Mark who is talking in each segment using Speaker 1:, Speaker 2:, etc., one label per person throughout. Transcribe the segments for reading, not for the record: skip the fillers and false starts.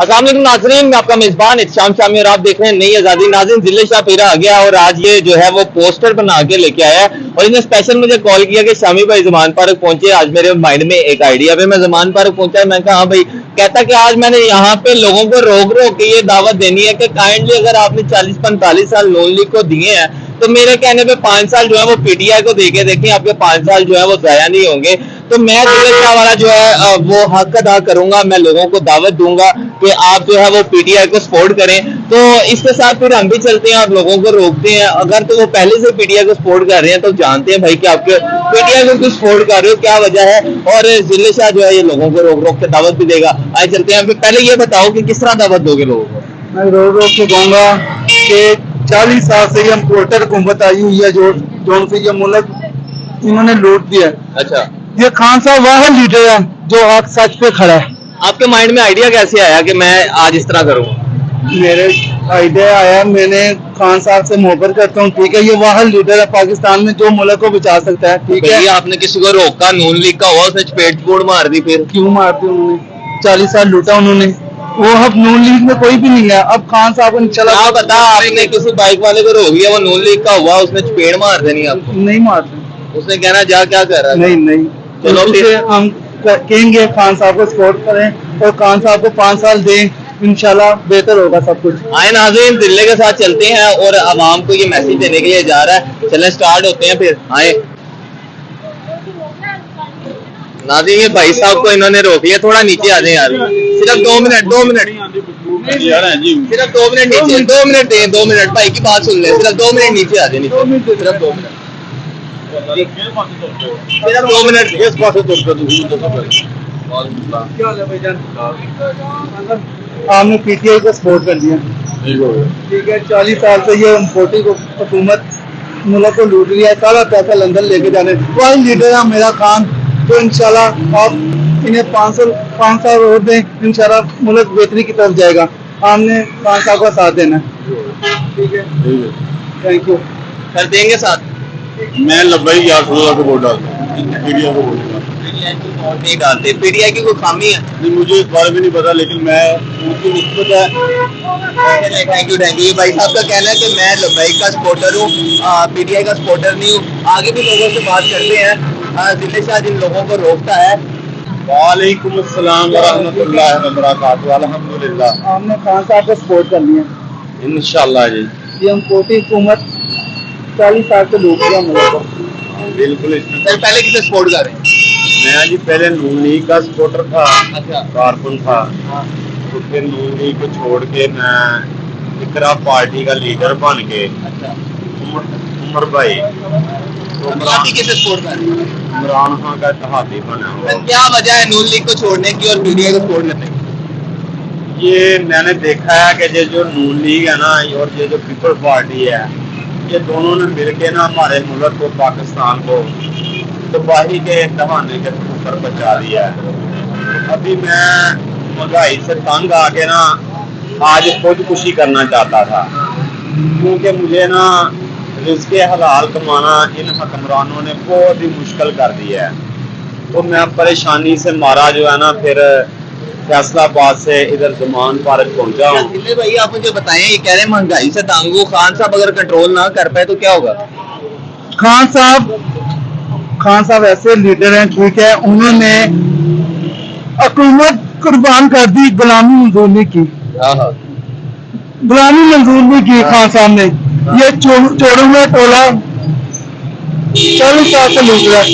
Speaker 1: अस्सलाम वालेकुम नाज़रीन, मैं आपका मेजबान इत्शाम शामी और आप देख रहे हैं नई आज़ादी। नाज़रीन, जिले शाह पीरा आ गया और आज ये जो है वो पोस्टर बना के लेके आया है और इसने स्पेशल मुझे कॉल किया कि शामी भाई ज़मान पार्क पहुंचे। आज मेरे माइंड में एक आइडिया है, मैं ज़मान पार्क पहुंचा। मैं कहा हाँ भाई, कहता कि आज मैंने यहाँ पे लोगों को रोक रोक के ये दावत देनी है कि काइंडली अगर आपने 40-45 साल नून लीग को दिए हैं तो मेरे कहने पे 5 साल जो है वो पीटीआई को देके देखें, आपके 5 साल जो है वो जाया नहीं होंगे। तो मैं जिले शाह वाला जो है वो हक अदा करूंगा, मैं लोगों को दावत दूंगा कि आप जो है वो पीटीआई को सपोर्ट करें। तो इसके साथ फिर हम भी चलते हैं और लोगों को रोकते हैं। अगर तो वो पहले से पीटीआई को सपोर्ट कर रहे हैं तो जानते हैं भाई कि आपके पीटीआई को क्यों सपोर्ट कर रहे हो, क्या वजह है। और जिले शाह जो है ये लोगों को रोक रोक के दावत भी देगा। आए चलते हैं। फिर पहले ये बताओ कि किस तरह दावत दोगे लोगों को?
Speaker 2: मैं रोक रोक के कहूँगा कि 40 साल से ये इम्पोर्टर हुकूमत आई हुई है जो से ये मुल्क इन्होंने लूट दिया है।
Speaker 1: अच्छा,
Speaker 2: ये खान साहब वह लीडर है जो आज सच पे खड़ा है।
Speaker 1: आपके माइंड में आइडिया कैसे आया कि मैं आज इस तरह करूँ?
Speaker 2: मेरे आइडिया आया, मैंने खान साहब से मोहब्बत करता हूँ, ठीक है। ये वह लीडर है पाकिस्तान में जो मुल्क को बचा सकता है, ठीक है।
Speaker 1: आपने किसी को रोका, नून लीग का हुआ, उसने चपेट चपोड़ मार दी, फिर
Speaker 2: क्यों मारते उन्होंने? 40 साल लूटा उन्होंने। वो अब नून लीग में कोई भी नहीं है। अब खान साहब को चला
Speaker 1: क्या बता, आपने किसी बाइक वाले को रोक लिया, वो नून लीग का हुआ, उसने चपेट मार देनी आपको?
Speaker 2: नहीं मारते।
Speaker 1: उसने कहना जा क्या कर रहा है?
Speaker 2: नहीं
Speaker 1: चलो फिर
Speaker 2: हम कहेंगे खान साहब को सपोर्ट करें और खान साहब को 5 साल दें, इंशाल्लाह बेहतर होगा सब कुछ।
Speaker 1: आए नाज़रीन, दिल्ली के साथ चलते हैं और आवाम को ये मैसेज देने के लिए जा रहा है। चलें, स्टार्ट होते हैं फिर। आए नाज़रीन, ये भाई साहब को इन्होंने रोक लिया, थोड़ा नीचे आ जाए यार, सिर्फ 2 मिनट सिर्फ 2 मिनट नीचे, 2 मिनट दें, 2 मिनट भाई की बात सुन ले, सिर्फ 2 मिनट नीचे आ जाए, सिर्फ 2 मिनट, सिर्फ 2 मिनट इस पास
Speaker 2: आपने पीटीआई को सपोर्ट कर दिया, ठीक है। 40 साल से ये इम्पोर्टी को हुकूमत मुल्क को लूट लिया है, सारा पैसा लंदन लेके जाने। वही लीडर है मेरा खान, तो इंशाल्लाह आप इन्हें 5 साल और दें, इंशाल्लाह मुल्क बेहतरी की तरफ जाएगा। आपने खान साहब का साथ देना, ठीक है। Thank you.
Speaker 1: कर देंगे साथ।
Speaker 3: मैं लब्बई यार को वोट डालता हूँ, पीटीआई को वोट
Speaker 1: नहीं डालते। पीटीआई की कोई खामी है?
Speaker 3: नहीं, मुझे इस बारे में नहीं पता, लेकिन मैं उनकी निस्बत है।
Speaker 1: Thank you. ये भाई साहब का कहना है कि मैं लब्बई का सपोर्टर हूँ, पीटीआई का सपोर्टर नहीं हूँ। आगे भी लोगों से बात करते हैं। जिले शाह जिन लोगों को रोकता है।
Speaker 3: वालेकुम अस्सलाम व रहमतुल्लाहि व बरकातहू। अल्हम्दुलिल्लाह,
Speaker 2: आपने खान साहब को सपोर्ट कर लिया।
Speaker 3: इंशाल्लाह जी।
Speaker 2: ये इम्पोर्टी हुकूमत 40 साल से लूट लिया मुल्क को।
Speaker 3: बिल्कुल। इसमें
Speaker 1: सर पहले किसे सपोर्ट कर रहे हैं?
Speaker 3: मैं जी पहले नून लीग का सपोर्टर था,
Speaker 1: अच्छा।
Speaker 3: कारकुन था। तो फिर नून लीग को छोड़ के मैं इकरा पार्टी का लीडर बन के
Speaker 1: अच्छा।
Speaker 3: उमर भाई तो
Speaker 1: पार्टी किसे सपोर्ट कर रहे हैं?
Speaker 3: इमरान खान का इत्तेहादी बना।
Speaker 1: क्या वजह है नून लीग को छोड़ने की और पीटीआई को सपोर्ट करने की?
Speaker 3: ये मैंने देखा है कि ये जो नून लीग है ना और ये जो पीपल्स पार्टी है, ये दोनों ने मिलके ना हमारे मुल्क को, पाकिस्तान को तबाही के दहाने के ऊपर पहुंचा दिया है। अभी मैं महंगाई से तंग आके ना आज खुदकुशी करना चाहता था, क्योंकि मुझे ना रिज़्क़ हलाल कमाना इन हुक्मरानों ने बहुत ही मुश्किल कर दिया है। तो मैं परेशानी से मारा जो है ना फिर फैसलाबाद से इधर ज़मान पार्क पहुंचा हूँ।
Speaker 1: दिल्ली भाई, आप मुझे बताएं, ये कह रहे हैं महंगाई से तंग हो, खान साहब अगर कंट्रोल ना कर पाए तो क्या होगा?
Speaker 2: खान साहब ऐसे लीडर हैं, ठीक है। उन्होंने हुकूमत कुर्बान कर दी, गुलामी मंजूर नहीं की। गुलामी मंजूर नहीं की खान साहब ने। ये चोरों में टोला 40 साल से लूट रहा है।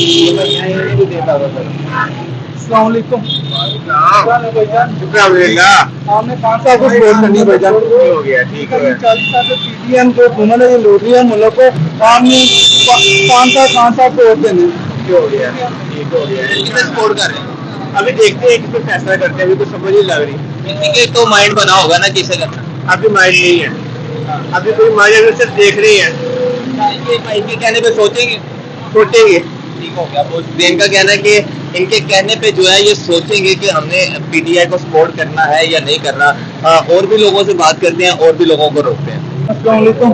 Speaker 2: अस्सलामुअलैकुम। आपने खान साहब को सपोर्ट करनी है भाईजान।
Speaker 3: हो गया, ठीक है।
Speaker 2: 40 साल से पीटीएम जो हुकूमत है ये लूट रही है मुल्क को। आपने 5 साल खान साहब को वोट देने।
Speaker 3: हो गया, ठीक हो गया।
Speaker 1: किसे सपोर्ट कर रहे हैं?
Speaker 3: अभी देखते हैं किस पे फैसला करते हैं, अभी तो समझ नहीं लग रही।
Speaker 1: किसी के तो माइंड बना होगा ना किसे करना।
Speaker 3: अभी माइंड नहीं है, अभी कोई माइंड सिर्फ देख रही है।
Speaker 1: इनके कहने पे सोचेंगे। ठीक हो गया। इनका कहना है कि इनके कहने पे जो है ये सोचेंगे कि हमने पीटीआई को सपोर्ट करना है या नहीं करना। और भी लोगों से बात करते हैं और भी लोगों को रोकते हैं।
Speaker 2: अस्सलाम वालेकुम।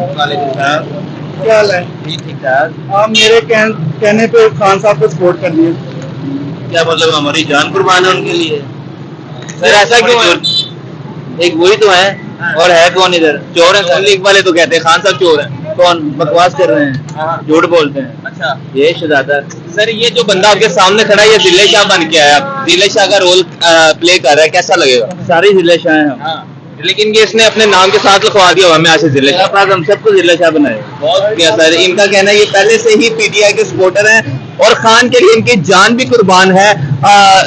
Speaker 2: क्या हाल है?
Speaker 1: ठीक ठाक।
Speaker 2: आप मेरे कहने पे खान साहब को सपोर्ट कर लिए।
Speaker 1: क्या मतलब हमारी जान कुर्बान है उनके लिए? सर ऐसा क्यों है? एक वही तो है, और है कौन इधर? चोर है। नून लीग वाले तो कहते हैं खान साहब चोर हैं।
Speaker 2: कौन बकवास कर रहे हैं, झूठ बोलते हैं।
Speaker 1: अच्छा
Speaker 2: ये शहजादा
Speaker 1: सर, ये जो बंदा आपके सामने खड़ा है ये दिल्ली शाह बन के आया, दिल्ली शाह का रोल प्ले कर रहा है, कैसा लगेगा?
Speaker 2: सारी जिले शाह हैं।
Speaker 1: हाँ, लेकिन ये इसने अपने नाम के साथ लिखवा दिया हुआ मैं आशीष दिल्ली शाह।
Speaker 2: अपराध हम सबको जिले शाह बनाए।
Speaker 1: बहुत बढ़िया सर, इनका कहना है ये पहले से ही पीटीआई के सपोर्टर हैं और खान के लिए इनकी जान भी कुर्बान है।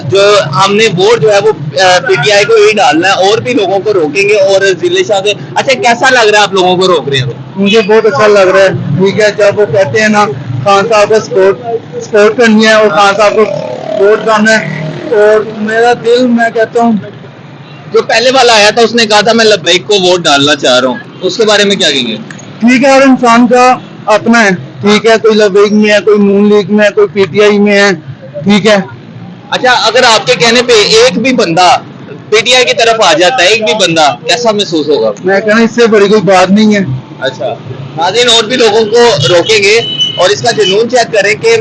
Speaker 1: जो हमने वोट जो है वो पीटीआई को ही डालना है, और भी लोगों को रोकेंगे और जिले शाह से। अच्छा, कैसा लग रहा है आप लोगों को रोक रहे हैं?
Speaker 2: मुझे बहुत अच्छा लग रहा है। ठीक है, जब वो कहते हैं ना खान साहब को सपोर्ट करनी है और खान साहब को वोट करना है, और मेरा दिल, मैं कहता हूँ,
Speaker 1: जो पहले वाला आया था उसने कहा था मैं लब्बैक को वोट डालना चाह रहा हूँ, उसके बारे में क्या कहेंगे?
Speaker 2: ठीक है, हर इंसान का अपना है। ठीक है, कोई लबैक में है, कोई नून लीग में है, कोई पीटीआई में है। ठीक है।
Speaker 1: अच्छा, अगर आपके कहने पे एक भी बंदा पीटीआई की तरफ आ जाता है, एक भी बंदा, कैसा महसूस होगा?
Speaker 2: मैं कहना इससे बड़ी कोई बात नहीं है।
Speaker 1: अच्छा नाज़रीन, और भी लोगों को रोकेंगे और इसका जुनून चेक करें कि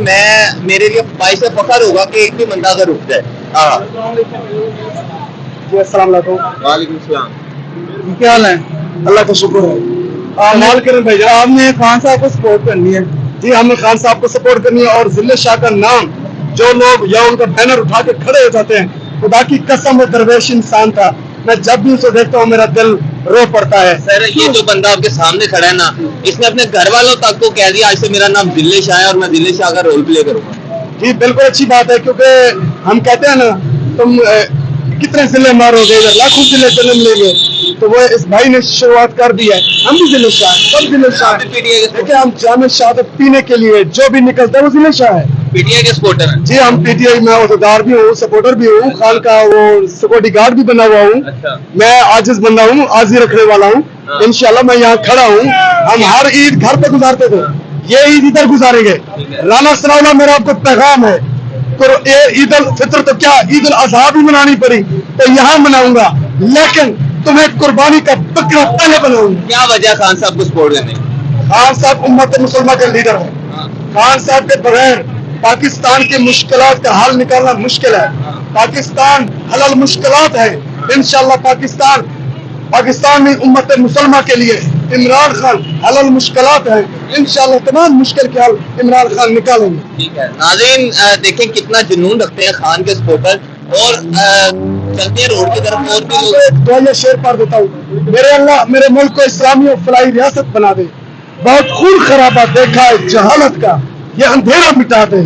Speaker 1: मेरे लिए बाइस से फखर होगा कि एक भी बंदा अगर रुक जाए। हाँ,
Speaker 2: जी अस्सलाम वालेकुम।
Speaker 1: वालेकुम सलाम।
Speaker 2: क्या हाल है? अल्लाह का शुक्र है। कमाल करें भाई, आपने खान साहब को सपोर्ट करनी है।
Speaker 4: जी, हमें खान साहब को सपोर्ट करनी है, और जिले शाह का नाम जो लोग या उनका बैनर उठा के खड़े हो जाते हैं, खुदा की कसम वो दरवेश इंसान था। मैं जब भी उसे देखता हूँ मेरा दिल रो पड़ता है।
Speaker 1: सर, ये जो बंदा आपके सामने खड़ा है ना, इसने अपने घर वालों तक को कह दिया आज से मेरा नाम दिल्ली शाह है और मैं दिल्ली शाह का रोल प्ले करूंगा।
Speaker 4: जी बिल्कुल अच्छी बात है, क्योंकि हम कहते हैं ना तुम कितने जिले मारोगे, लाखों जिले जन्म लेंगे, तो वो इस भाई ने शुरुआत कर दी है। हम भी जिले शाह, सब जिले शाह। देखिए, हम जामे शहादत पीने के लिए जो भी निकलता है वो जिले शाह है।
Speaker 1: पीटीआई के सपोर्टर हैं।
Speaker 4: जी, हम पीटीआई में उहदेदार भी हूँ, सपोर्टर भी हूँ, खान का वो सिक्योरिटी गार्ड भी बना हुआ हूँ।
Speaker 1: अच्छा।
Speaker 4: मैं आजिज बंदा हूँ, आजी रखने वाला हूँ।
Speaker 1: हाँ।
Speaker 4: इंशाल्लाह मैं यहाँ खड़ा हूँ। हम हर ईद घर पे गुजारते थे, ये ईद इधर गुजारेंगे। राना सनाउल्लाह, मेरा आपको पैगाम है, तो ये ईद उल फितर तो क्या ईद उल अजहा भी मनानी पड़ी तो यहाँ मनाऊंगा, लेकिन तुम्हें कुर्बानी का बकरा पहले बनाऊंगा।
Speaker 1: क्या वजह खान साहब को सपोर्ट करने की?
Speaker 4: खान साहब उम्मत मुसलमान के लीडर है। खान साहब के बगैर पाकिस्तान की मुश्किलात का हल निकालना मुश्किल है। पाकिस्तान हलाल मुश्किलात है। इंशाल्लाह पाकिस्तान में उम्मत मुसलमान के लिए इमरान खान हलाल मुश्किलात है। इंशाल्लाह तमाम मुश्किल के हल इमरान खान निकालेंगे।
Speaker 1: ठीक है नाज़रीन, देखें कितना जुनून रखते हैं खान के सपोर्टर, और चलते हैं रोड की तरफ और भी लोग।
Speaker 4: एक दुआ शेर पढ़ देता हूँ, मेरे अल्लाह मेरे मुल्क को इस्लामी और फलाही रियासत बना दे। बहुत खून खराबा देखा है जहालत का, ये अंधेरा मिटा दे।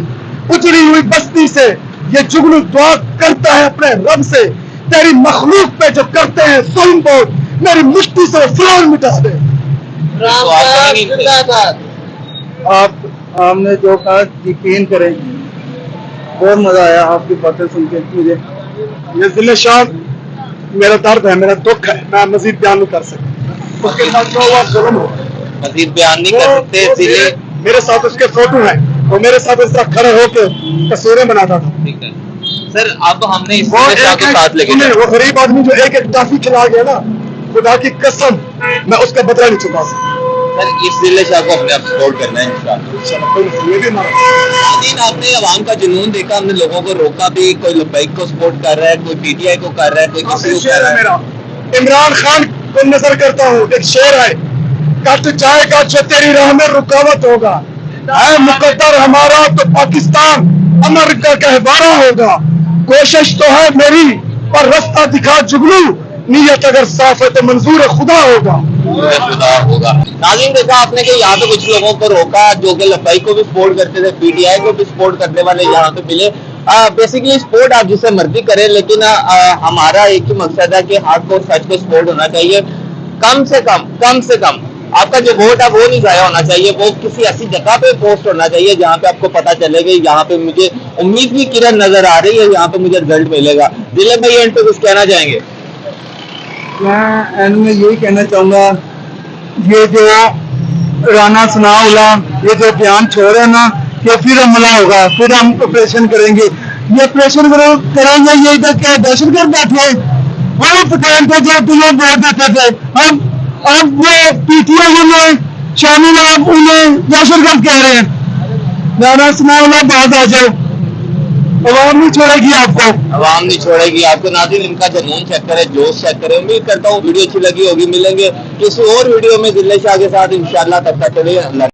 Speaker 4: उजड़ी हुई बस्ती से ये जुगनू दुआ करता है अपने रब से, तेरी मखलूक पे जो करते हैं जुल्म बहुत, मेरी मुश्किल से फिरौन मिटा दे।
Speaker 1: तो आप कहेंगे
Speaker 2: आपने जो कहा यकीन करें, बहुत मजा आया आपकी बातें सुन के। मुझे
Speaker 4: ये जिले शाह मेरा दर्द है, मेरा दुख है, मैं मजीद बयान नहीं कर सकता। उसके साथ जो हुआ जुल्म हो,
Speaker 1: मजीद बयान नहीं कर सकते इसलिए।
Speaker 4: मेरे साथ उसके फोटो हैं, वो मेरे साथ इस तरह खड़े होकर तस्वीरें बनाता था।
Speaker 1: ठीक है सर, अब हमने इस
Speaker 4: वो
Speaker 1: जिले शाह को साथ लेके जाना।
Speaker 4: वो गरीब आदमी जो एक टॉफी खिला गया ना, खुदा की कसम मैं उसका बदला नहीं चुका सकता।
Speaker 1: सर, इस जिले शाह को अपने आप सपोर्ट करना है इंशाल्लाह।
Speaker 4: ये भी हमारा
Speaker 1: नाज़रीन, आपने अवाम का जुनून देखा, हमने लोगों को रोका भी, कोई लब्बैक को सपोर्ट कर रहा है, कोई पीटीआई को कर रहा है, कोई किसी को कर
Speaker 4: शेर
Speaker 1: रहा
Speaker 4: है
Speaker 1: है।
Speaker 4: मेरा। इमरान खान को नजर करता हूँ, एक शेर है, कट जाएगा जो तेरी राह में रुकावट होगा, है मुकद्दर हमारा तो पाकिस्तान अमेरिका कहवारा होगा। कोशिश तो है मेरी पर रास्ता दिखा जुगनू, नीयत अगर साफ है तो मंजूर खुदा होगा।
Speaker 1: खुदा होगा। नाज़रीन, देखा आपने कि यहाँ पे कुछ लोगों को रोका जो कि लब्बैक को भी सपोर्ट करते थे, पीटीआई को भी सपोर्ट करने वाले यहाँ पे मिले। बेसिकली सपोर्ट आप जिसे मर्जी करें, लेकिन हमारा एक ही मकसद है कि हक को सच को सपोर्ट होना चाहिए। कम से कम आपका जो वोट है वो नहीं जाया होना चाहिए, वो किसी ऐसी जगह पे पोस्ट होना चाहिए जहाँ पे आपको पता चले कि यहाँ पे मुझे उम्मीद की किरण नजर आ रही है, यहाँ पे मुझे रिजल्ट मिलेगा। दिलीप भाई, एंड पे कुछ कहना चाहेंगे?
Speaker 2: मैं एंड में यही कहना चाहूँगा, ये जो राना सनाउल्लाह ये जो बयान छोड़ रहे हैं ना कि फिर हमला होगा, फिर हम ऑपरेशन करेंगे, ये ऑपरेशन करेंगे, ये इधर क्या दहशतगर्द बैठे वो पठान थे जो तुम्हें वोट देते थे। अब वो पीटीआई में शामिल आप उन्हें दहशतगर्द कह रहे हैं। राना सनाउल्लाह बात आ जाओ,
Speaker 4: عوام نہیں چھوڑے گی آپ کو.
Speaker 1: عوام نہیں چھوڑے گی آپ کو. ناظرین ان کا جنون چیک کرے, جوش چیک کرے. امید کرتا ہوں ویڈیو اچھی لگی ہوگی. ملیں گے کسی اور ویڈیو میں ضلع شاہ کے ساتھ انشاءاللہ. تب تک کے لیے اللہ